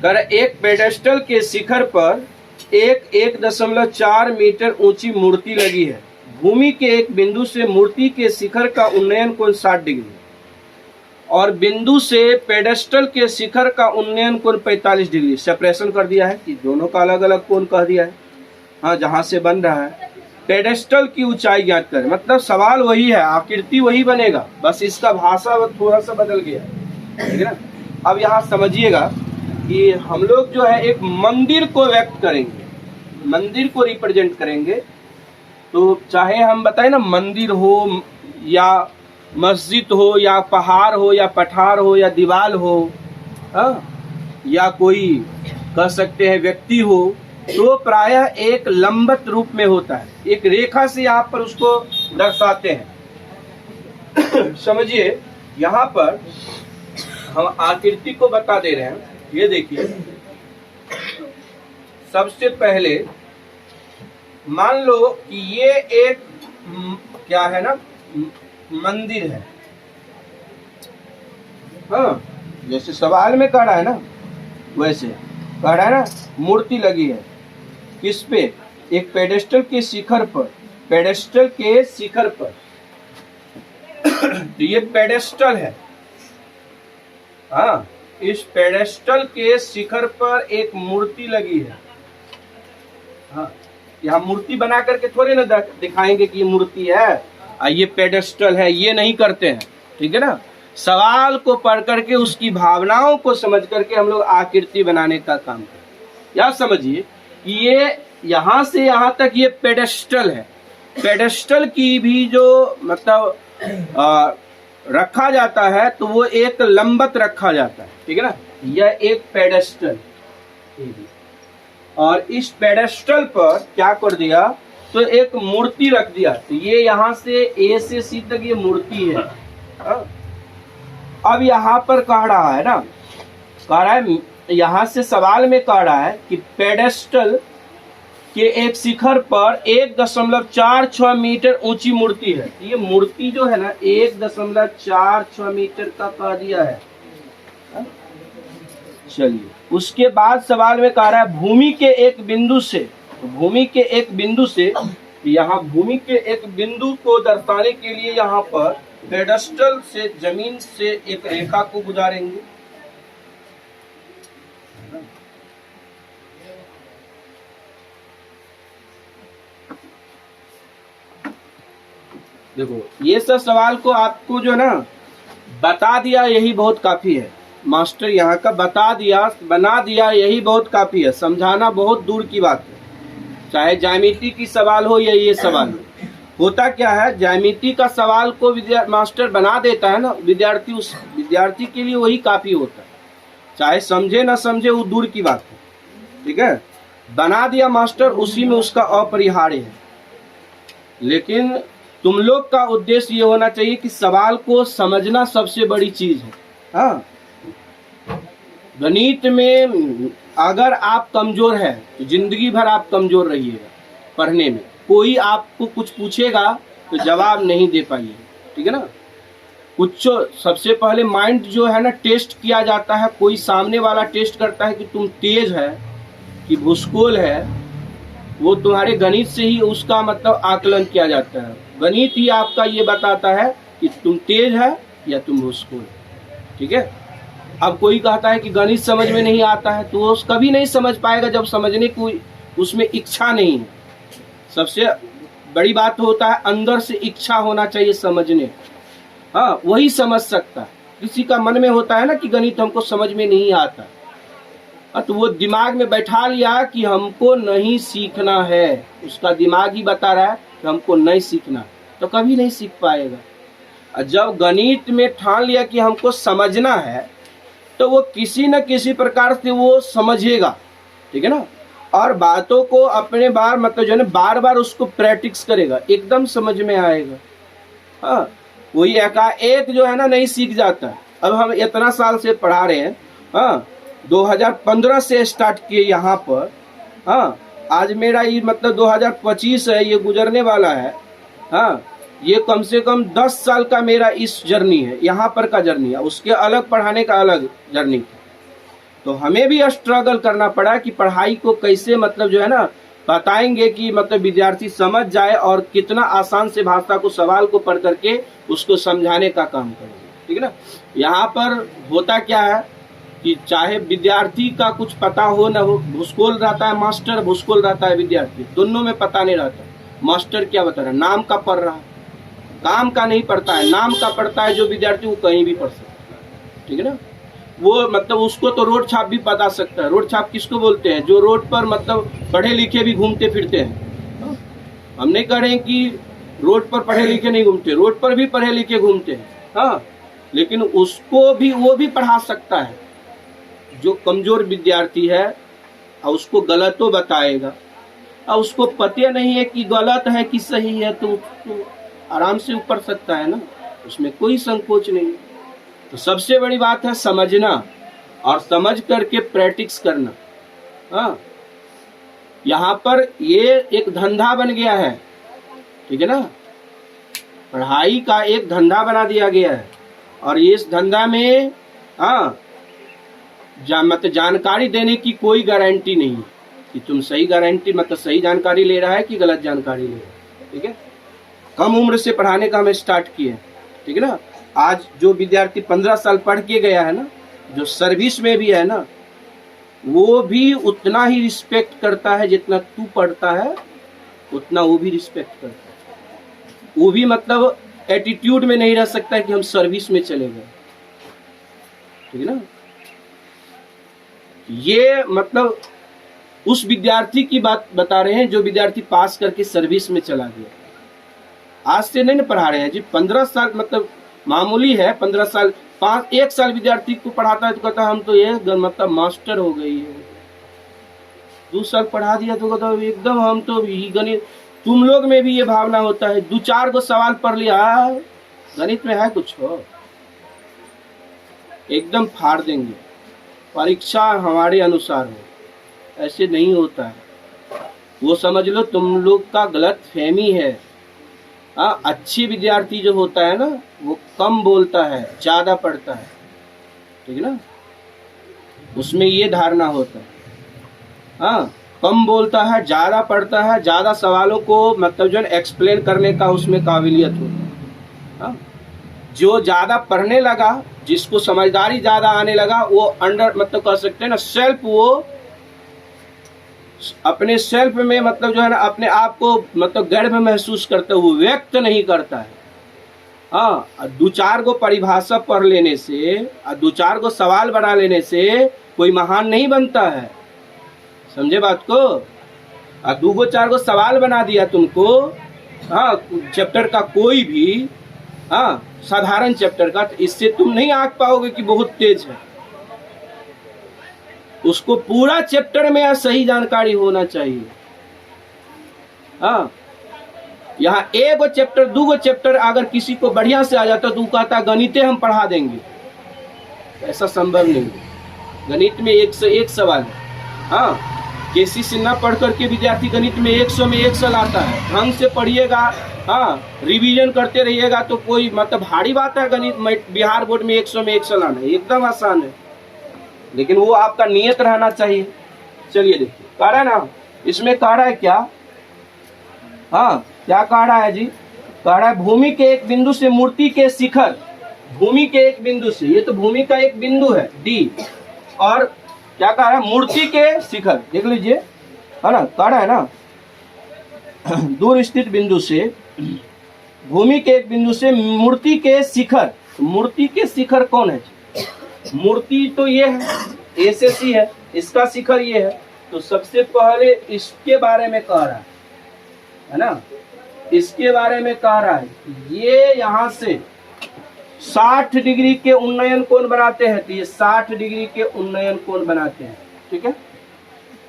कह रहा एक पेडेस्टल के शिखर पर 1.4 मीटर ऊंची मूर्ति लगी है। भूमि के एक बिंदु से मूर्ति के शिखर का उन्नयन कोण 60 डिग्री और बिंदु से पेडेस्टल के शिखर का उन्नयन कोण 45 डिग्री। सेपरेशन कर दिया है कि दोनों का अलग अलग कोण कह दिया है। हाँ, जहां से बन रहा है पेडेस्टल की ऊंचाई ज्ञात करें। मतलब सवाल वही है, आकृति वही बनेगा, बस इसका भाषा थोड़ा सा बदल गया। ठीक है ना। अब यहाँ समझिएगा कि हम लोग जो है एक मंदिर को व्यक्त करेंगे, मंदिर को रिप्रेजेंट करेंगे। तो चाहे हम बताएं ना मंदिर हो या मस्जिद हो या पहाड़ हो या पठार हो या दीवार हो, या कोई कह सकते हैं व्यक्ति हो, तो प्रायः एक लंबत रूप में होता है, एक रेखा से यहाँ पर उसको दर्शाते हैं। समझिए, यहाँ पर हम आकृति को बता दे रहे हैं। ये देखिए, सबसे पहले मान लो कि ये एक क्या है ना, मंदिर है। हाँ, जैसे सवाल में कह रहा है ना, वैसे कह रहा है ना, मूर्ति लगी है किस पे, एक पेडेस्टल के शिखर पर, पेडेस्टल के शिखर पर। तो ये पेडेस्टल है। हाँ, इस पेडेस्टल के शिखर पर एक मूर्ति लगी है। हाँ, यहाँ मूर्ति बना करके थोड़े ना दिखाएंगे कि ये मूर्ति है, ये पेडेस्टल है, ये नहीं करते हैं। ठीक है ना, सवाल को पढ़ करके उसकी भावनाओं को समझ करके हम लोग आकृति बनाने का काम करते हैं। या समझिए कि ये यहाँ से यहाँ तक ये पेडेस्टल है। पेडेस्टल की भी जो मतलब रखा जाता है तो वो एक लंबत रखा जाता है। ठीक है ना, यह एक पेडेस्टल, और इस पेडेस्टल पर क्या कर दिया, तो एक मूर्ति रख दिया। तो ये यहाँ से ए से सी तक ये मूर्ति है। अब यहाँ पर कह रहा है ना, कह रहा है यहाँ से सवाल में कह रहा है कि पेडेस्टल के एक शिखर पर 1.46 मीटर ऊंची मूर्ति है। ये मूर्ति जो है ना 1.46 मीटर का कह दिया है। चलिए, उसके बाद सवाल में कह रहा है भूमि के एक बिंदु से, भूमि के एक बिंदु से, यहाँ भूमि के एक बिंदु को दर्शाने के लिए यहाँ पर पेडेस्टल से जमीन से एक रेखा को गुजारेंगे। देखो, ये सब सवाल को आपको जो ना बता दिया, यही बहुत काफी है। मास्टर यहाँ का बता दिया, बना दिया, यही बहुत काफी है। समझाना बहुत दूर की बात है। चाहे ज्यामिति की सवाल हो या ये सवाल हो, होता क्या है, ज्यामिति का सवाल को मास्टर बना देता है ना, विद्यार्थी, उस विद्यार्थी के लिए वही काफी होता है। चाहे समझे ना समझे, वो दूर की बात है। ठीक है, बना दिया मास्टर, उसी में उसका अपरिहार्य है। लेकिन तुम लोग का उद्देश्य ये होना चाहिए कि सवाल को समझना सबसे बड़ी चीज है। हाँ, गणित में अगर आप कमजोर है तो जिंदगी भर आप कमजोर रहिएगा पढ़ने में। कोई आपको कुछ पूछेगा तो जवाब नहीं दे पाइएगा। ठीक है ना, कुछ सबसे पहले माइंड जो है ना टेस्ट किया जाता है। कोई सामने वाला टेस्ट करता है कि तुम तेज है कि भूसकोल है, वो तुम्हारे गणित से ही उसका मतलब आकलन किया जाता है। गणित ही आपका ये बताता है कि तुम तेज है या तुम भूसकोल। ठीक है, अब कोई कहता है कि गणित समझ में नहीं आता है, तो वो कभी नहीं समझ पाएगा जब समझने की उसमें इच्छा नहीं है। सबसे बड़ी बात होता है अंदर से इच्छा होना चाहिए समझने। हाँ, वही समझ सकता है। किसी का मन में होता है ना कि गणित हमको समझ में नहीं आता, तो वो दिमाग में बैठा लिया कि हमको नहीं सीखना है, उसका दिमाग ही बता रहा है कि हमको नहीं सीखना, तो कभी नहीं सीख पाएगा। जब गणित में ठान लिया कि हमको समझना है, तो वो किसी न किसी प्रकार से वो समझेगा। ठीक है ना, और बातों को अपने बार मतलब जो है ना बार बार उसको प्रैक्टिस करेगा, एकदम समझ में आएगा। हाँ, वही एकाएक जो है ना नहीं सीख जाता है। अब हम इतना साल से पढ़ा रहे हैं। हाँ, 2015 से स्टार्ट किए यहाँ पर। हाँ, आज मेरा ये मतलब 2025 है, ये गुजरने वाला है। हाँ, ये कम से कम 10 साल का मेरा इस जर्नी है, यहाँ पर का जर्नी है। उसके अलग पढ़ाने का अलग जर्नी था। तो हमें भी स्ट्रगल करना पड़ा कि पढ़ाई को कैसे मतलब जो है ना बताएंगे कि मतलब विद्यार्थी समझ जाए, और कितना आसान से भाषा को सवाल को पढ़ करके उसको समझाने का काम करेंगे। ठीक है ना, यहाँ पर होता क्या है कि चाहे विद्यार्थी का कुछ पता हो ना हो, भूसकोल रहता है मास्टर, भूसकोल रहता है विद्यार्थी, दोनों में पता नहीं रहता। मास्टर क्या बता रहा है, नाम का पढ़ रहा है, काम का नहीं पढ़ता है। नाम का पढ़ता है जो विद्यार्थी, वो कहीं भी पढ़ सकता है। ठीक है ना, वो मतलब उसको तो रोड छाप भी बता सकता है। रोड छाप किसको बोलते हैं, जो रोड पर मतलब पढ़े लिखे भी घूमते फिरते हैं। हम नहीं कह रहे हैं कि रोड पर पढ़े लिखे नहीं घूमते, रोड पर भी पढ़े लिखे घूमते हैं, हाँ, लेकिन उसको भी वो भी पढ़ा सकता है। जो कमजोर विद्यार्थी है और उसको गलत तो बताएगा, और उसको पता नहीं है कि गलत है कि सही है, तो आराम से ऊपर सकता है ना, उसमें कोई संकोच नहीं। तो सबसे बड़ी बात है समझना और समझ करके प्रैक्टिस करना। हाँ, यहाँ पर ये एक धंधा बन गया है, ठीक है ना, पढ़ाई का एक धंधा बना दिया गया है, और इस धंधा में हाँ मतलब जानकारी देने की कोई गारंटी नहीं है कि तुम सही गारंटी मतलब सही जानकारी ले रहा है कि गलत जानकारी ले रहा है, ठीक है। कम उम्र से पढ़ाने का हम स्टार्ट किए, ठीक है ना। आज जो विद्यार्थी 15 साल पढ़ के गया है ना, जो सर्विस में भी है ना, वो भी उतना ही रिस्पेक्ट करता है जितना तू पढ़ता है, उतना वो भी रिस्पेक्ट करता है। वो भी मतलब एटीट्यूड में नहीं रह सकता है कि हम सर्विस में चले गए, ठीक है ना। ये मतलब उस विद्यार्थी की बात बता रहे हैं जो विद्यार्थी पास करके सर्विस में चला गया। आज से नहीं पढ़ा रहे हैं जी, 15 साल मतलब मामूली है। 15 साल 1 साल विद्यार्थी को पढ़ाता है तो कहता हम तो ये मतलब मास्टर हो गई है। 2 साल पढ़ा दिया तो कहता एकदम हम तो गणित। तुम लोग में भी ये भावना होता है, 2-4 को सवाल पढ़ लिया, गणित में है कुछ हो, एकदम फाड़ देंगे, परीक्षा हमारे अनुसार हो। ऐसे नहीं होता है, वो समझ लो तुम लोग का गलत फहमी है। हाँ, अच्छी विद्यार्थी जो होता है ना, वो कम बोलता है, ज्यादा पढ़ता है, ठीक है ना, उसमें ये धारणा होता है। हाँ, कम बोलता है, ज्यादा पढ़ता है, ज्यादा सवालों को मतलब जो है एक्सप्लेन करने का उसमें काबिलियत होता है। हाँ, जो ज्यादा पढ़ने लगा, जिसको समझदारी ज्यादा आने लगा, वो अंडर मतलब कह सकते हैं ना सेल्फ, वो अपने सेल्फ में मतलब जो है ना अपने आप को मतलब गर्व महसूस करता है, वो व्यक्त नहीं करता है। हाँ, 2-4 को परिभाषा पढ़ लेने से और 2-4 को सवाल बना लेने से कोई महान नहीं बनता है, समझे बात को। और 2-4 को सवाल बना दिया तुमको, हाँ, चैप्टर का कोई भी, हाँ, साधारण चैप्टर का, तो इससे तुम नहीं आंक पाओगे कि बहुत तेज है। उसको पूरा चैप्टर में सही जानकारी होना चाहिए। हाँ, यहाँ 1 चैप्टर 2 चैप्टर अगर किसी को बढ़िया से आ जाता तो कहता गणित हम पढ़ा देंगे, ऐसा संभव नहीं है। गणित में 1 से 1 सवाल है। हाँ, केसी सिन्हा पढ़ करके विद्यार्थी गणित में 100 में 100 लाता है। ढंग से पढ़िएगा, हाँ, रिवीजन करते रहिएगा तो कोई मतलब भारी बात है गणित बिहार बोर्ड में 100 में 100 लाना, एकदम आसान है, लेकिन वो आपका नियत रहना चाहिए। चलिए देखिए, कह रहा है ना, इसमें कह रहा है क्या, हाँ, क्या कह रहा है जी, कह रहा है भूमि के एक बिंदु से मूर्ति के शिखर, भूमि के एक बिंदु से, ये तो भूमि का एक बिंदु है डी, और क्या कह रहा है मूर्ति के शिखर, देख लीजिए, है ना, कह रहा है ना दूर स्थित बिंदु से, भूमि के एक बिंदु से मूर्ति के शिखर। मूर्ति के शिखर कौन है? मूर्ति तो ये है, ए से सी है, इसका शिखर ये है। तो सबसे पहले इसके बारे में कह रहा है ना, इसके बारे में कह रहा है, ये यहाँ से 60 डिग्री के उन्नयन कोण बनाते हैं, तो ये 60 डिग्री के उन्नयन कोण बनाते हैं, ठीक है।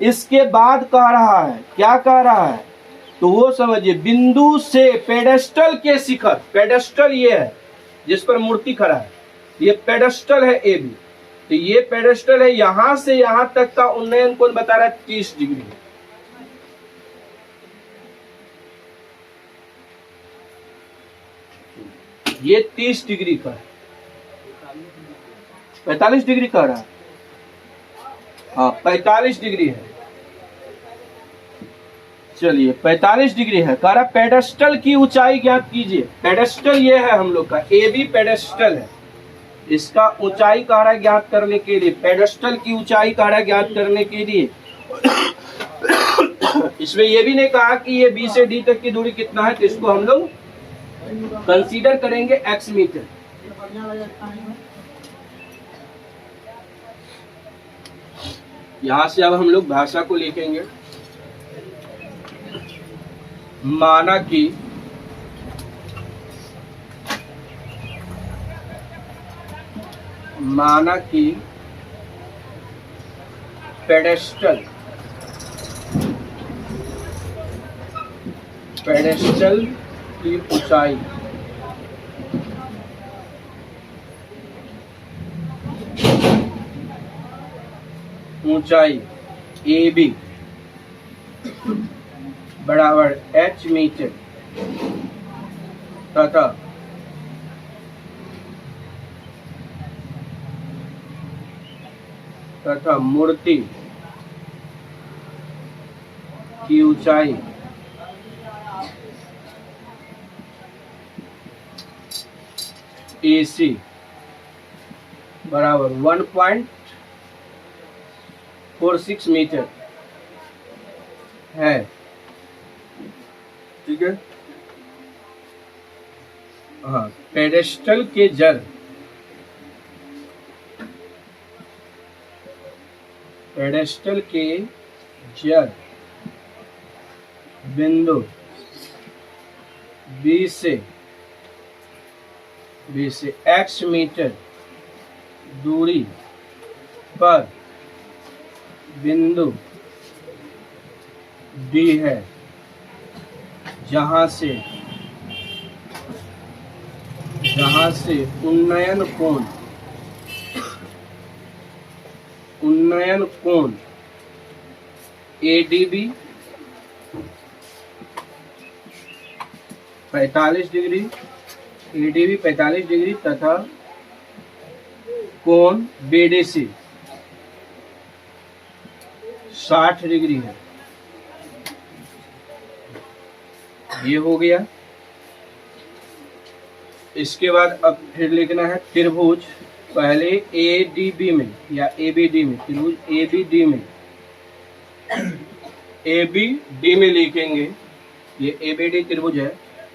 इसके बाद कह रहा है, क्या कह रहा है, तो वो समझिए बिंदु से पेडेस्टल के शिखर, पेडेस्टल ये है जिस पर मूर्ति खड़ा है, ये पेडेस्टल है ए बी, तो ये पेडेस्टल है, यहां से यहां तक का उन्नयन कोण बता रहा है 30 डिग्री। ये 30 डिग्री का है, 45 डिग्री का रहा है, हाँ 45 डिग्री है। चलिए 45 डिग्री है, कह रहा पेडेस्टल की ऊंचाई ज्ञात कीजिए। पेडेस्टल ये है हम लोग का ए बी पेडेस्टल है, इसका ऊंचाई कह रहा है ज्ञात करने के लिए, पेडेस्टल की ऊंचाई कह रहा है ज्ञात करने के लिए। इसमें ये भी नहीं कहा कि ये बी से डी तक की दूरी कितना है, तो इसको हम लोग कंसीडर करेंगे x मीटर। यहां से अब हम लोग भाषा को लिखेंगे, माना कि माना कि पेडेस्टल की ऊंचाई AB बराबर h मीटर तथा मूर्ति की ऊंचाई AC बराबर 1.46 मीटर है। ठीक है। हाँ, पेडेस्टल के जड़ बिंदु B से x मीटर दूरी पर बिंदु D है, जहां से उन्नयन कोण ADB 45 डिग्री, ADB 45 डिग्री तथा कोण BDC 60 डिग्री है। ये हो गया। इसके बाद अब फिर लिखना है त्रिभुज, पहले ADB में या ABD में, त्रिभुज ABD में लिखेंगे। ये ABD त्रिभुज है,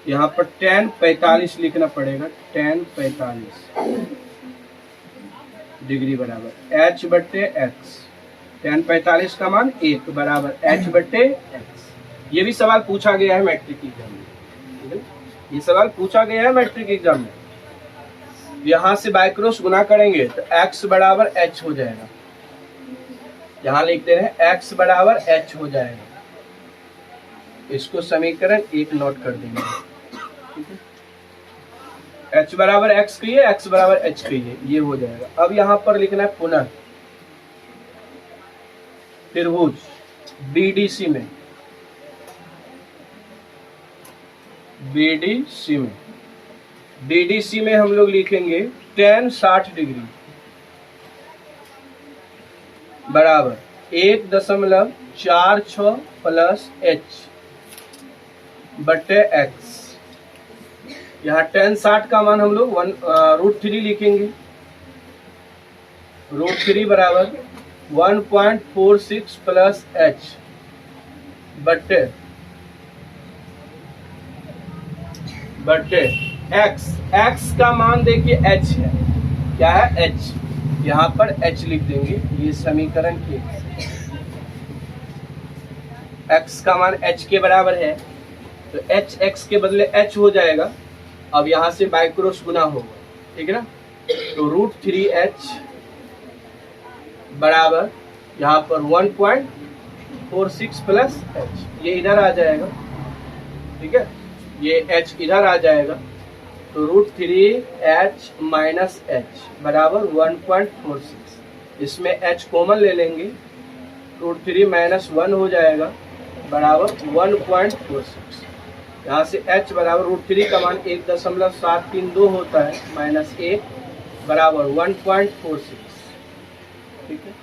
यहाँ पर tan 45 लिखना पड़ेगा, tan 45 डिग्री बराबर h बट्टे x, tan 45 का मान 1 बराबर h बट्टे x। ये भी सवाल पूछा गया है मैट्रिक एग्जाम में, ये सवाल पूछा गया है मैट्रिक एग्जाम में। यहाँ से बाय क्रॉस गुना करेंगे तो x बराबर h हो जाएगा। यहाँ लिखते हैं x बराबर h हो जाएगा। इसको समीकरण 1 नोट कर देंगे। h बराबर x कहिए, x बराबर h कहिए, ये हो जाएगा। अब यहाँ पर लिखना है पुनः त्रिभुज BDC में हम लोग लिखेंगे tan 60 डिग्री बराबर 1.46 प्लस h बट्टे x। यहाँ tan 60 का मान हम लोग √3 लिखेंगे, √3 बराबर 1.46 प्लस h बट्टे x का मान देखिए h है, क्या है h, यहाँ पर h लिख देंगे। ये समीकरण के x का मान h के बराबर है तो h x के बदले h हो जाएगा। अब यहाँ से बाय क्रॉस गुना होगा, ठीक है ना। तो √3h बराबर यहाँ पर 1.46 प्लस h, ये इधर आ जाएगा, ठीक है, ये h इधर आ जाएगा। तो √3h माइनस h बराबर 1.46, इसमें h कॉमन ले लेंगे, √3 माइनस 1 हो जाएगा बराबर 1.46। यहाँ से h बराबर √3 का मान 1.732 होता है माइनस 1 बराबर 1.46, ठीक है,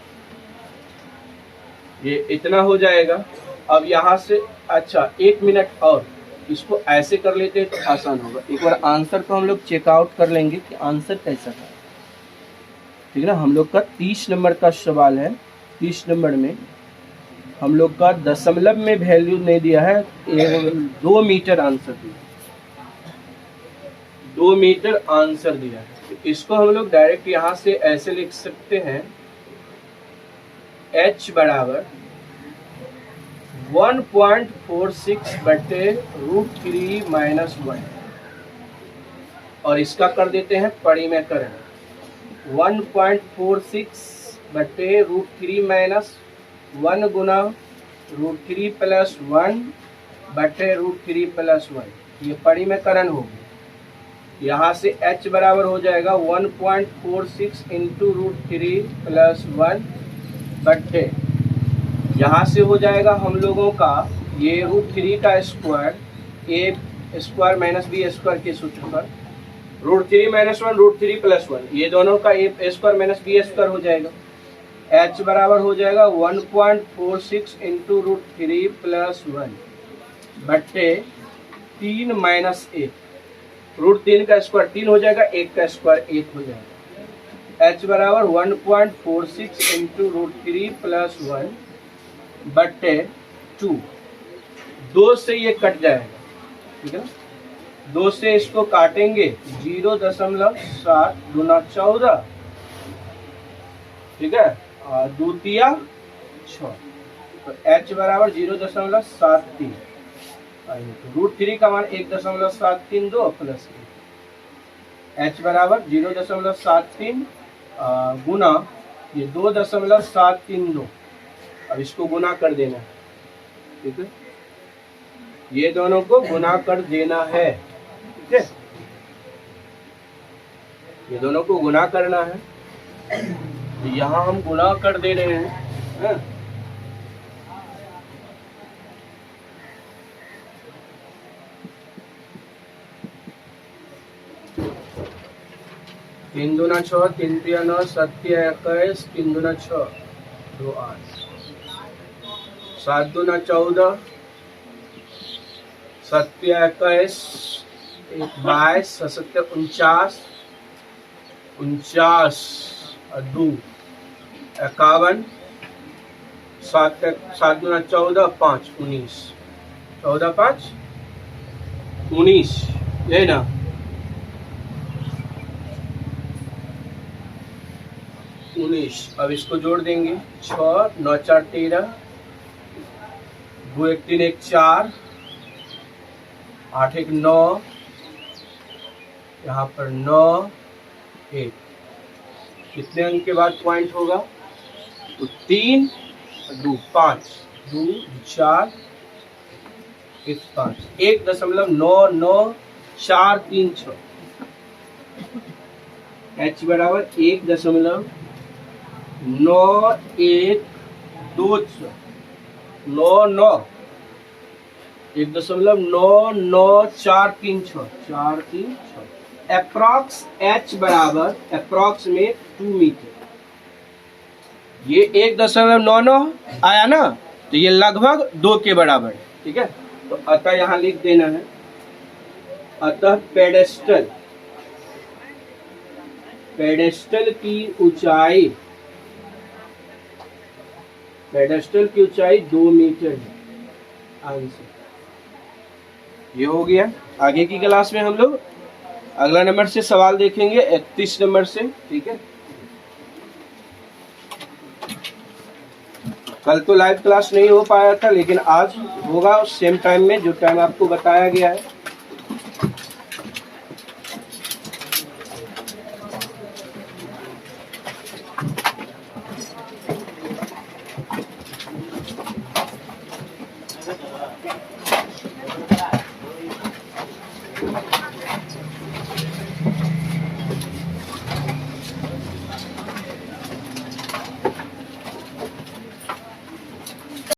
ये इतना हो जाएगा। अब यहाँ से अच्छा 1 मिनट और इसको ऐसे कर लेते हैं तो आसान होगा। एक बार आंसर को हम लोग चेकआउट कर लेंगे कि आंसर कैसा था, ठीक है ना। हम लोग का 30 नंबर का सवाल है। 30 नंबर में हम लोग का दशमलव में वैल्यू नहीं दिया है, 2 मीटर आंसर दिया, 2 मीटर आंसर दिया है। तो इसको हम लोग डायरेक्ट यहाँ से ऐसे लिख सकते हैं, h बराबर 1.46 बटे √3 माइनस 1, और इसका कर देते हैं परिमेयकरण। 1.46 बटे √3 माइनस 1 गुना √3 प्लस 1 बटे √3 प्लस 1। ये परिमेकरण होगी। यहाँ से h बराबर हो जाएगा 1.46 इंटू √3 प्लस 1 बटे, यहाँ से हो जाएगा हम लोगों का ये √3 का square a square minus b square के सूत्र पर √3 माइनस 1 √3 प्लस 1, ये दोनों का a square minus b square हो जाएगा। h बराबर हो जाएगा 1.46 इंटू √3 प्लस 1 बट्टे 3 माइनस 1, √3 का स्क्वायर 3 हो जाएगा, 1 का स्क्वायर 1 हो जाएगा। h बराबर 1.46 इंटू √3 प्लस 1 बट्टे 2, 2 से ये कट जाएगा, ठीक है ना। 2 से इसको काटेंगे 0.7 गुना 14, ठीक है, और दूतिया 6, तो h बराबर 0.73, √3 का मान 1.732 प्लस 1, h बराबर 0.73 गुना ये 2.732, अब इसको गुना कर देना है, ठीक है, ये दोनों को गुना कर देना है, ठीक है, ये दोनों को गुना करना है, तो यहाँ हम गुना कर दे रहे हैं, 3 दूना 6, 3 तिया 9, 7 तिया 21, 3 दूना 6, 2 8, 7 दूना 14, 7 तिया 21, 22, 7 49, 49 और 2 51, 7 दूना 14, 5 19, 14 5 19, यही ना, 19। अब इसको जोड़ देंगे, 6 9 4 13, 2 1 3 1 4, 8 1 9, यहाँ पर 9 1, कितने अंक के बाद पॉइंट होगा, तो 3 2 5, 2 4 1 5, 1.9946, h बराबर 1.9126, 1.99436, अप्रॉक्स h बराबर अप्रॉक्स में 2 मीटर, ये 1.99 आया ना, तो ये लगभग 2 के बराबर है, ठीक है। तो अतः यहाँ लिख देना है, अतः पेडेस्टल की ऊंचाई 2 मीटर है, आंसर ये हो गया। आगे की क्लास में हम लोग अगला नंबर से सवाल देखेंगे, 31 नंबर से, ठीक है। कल तो लाइव क्लास नहीं हो पाया था, लेकिन आज होगा सेम टाइम में जो टाइम आपको बताया गया है।